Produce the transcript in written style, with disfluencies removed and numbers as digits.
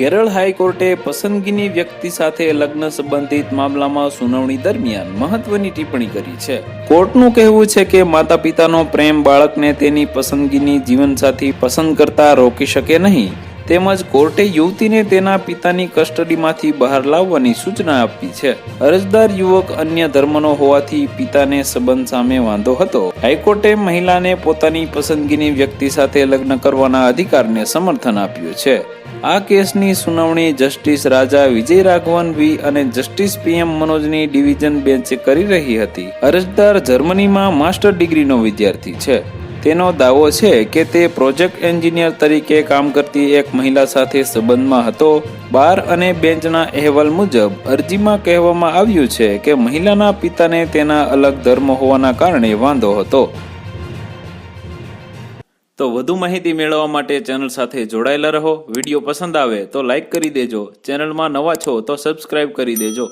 કેરળ હાઈકોર્ટે પસંદગીની વ્યક્તિ સાથે લગ્ન સંબંધિત મામલામાં સુનાવણી દરમિયાન મહત્વની ટિપ્પણી કરી છે. કોર્ટનું કહેવું છે કે માતા પિતાનો પ્રેમ બાળકને તેની પસંદગીની જીવનસાથી પસંદ કરતા રોકી શકે નહીં. તેમજ કોર્ટે યુવતીને તેના પિતાની કસ્ટડીમાંથી બહાર લાવવાની સૂચના આપી છે. અરજદાર યુવક અન્ય ધર્મનો હોવાથી પિતાને સંબંધ સામે વાંધો હતો. હાઈકોર્ટે મહિલાને પોતાની પસંદગીની વ્યક્તિ સાથે લગ્ન કરવાના અધિકારને સમર્થન આપ્યું છે. આ કેસની સુનાવણી જસ્ટિસ રાજા વિજય રાઘવન વી અને જસ્ટિસ PM મનોજની ડિવિઝન બેન્ચે કરી રહી હતી. અરજદાર જર્મનીમાં માસ્ટર ડિગ્રીનો વિદ્યાર્થી છે. તેનો દાવો છે કે તે પ્રોજેક્ટ એન્જિનિયર તરીકે કામ કરતી એક મહિલા સાથે સંબંધમાં હતો. બાર અને બેન્ચના અહેવાલ મુજબ અરજીમાં કહેવામાં આવ્યું છે કે મહિલાના પિતાને તેના અલગ ધર્મ હોવાના કારણે વાંધો હતો. તો વધુ માહિતી મેળવવા માટે ચેનલ સાથે જોડાયેલા રહો. વિડીયો પસંદ આવે તો લાઈક કરી દેજો. ચેનલમાં નવા છો તો સબસ્ક્રાઇબ કરી દેજો.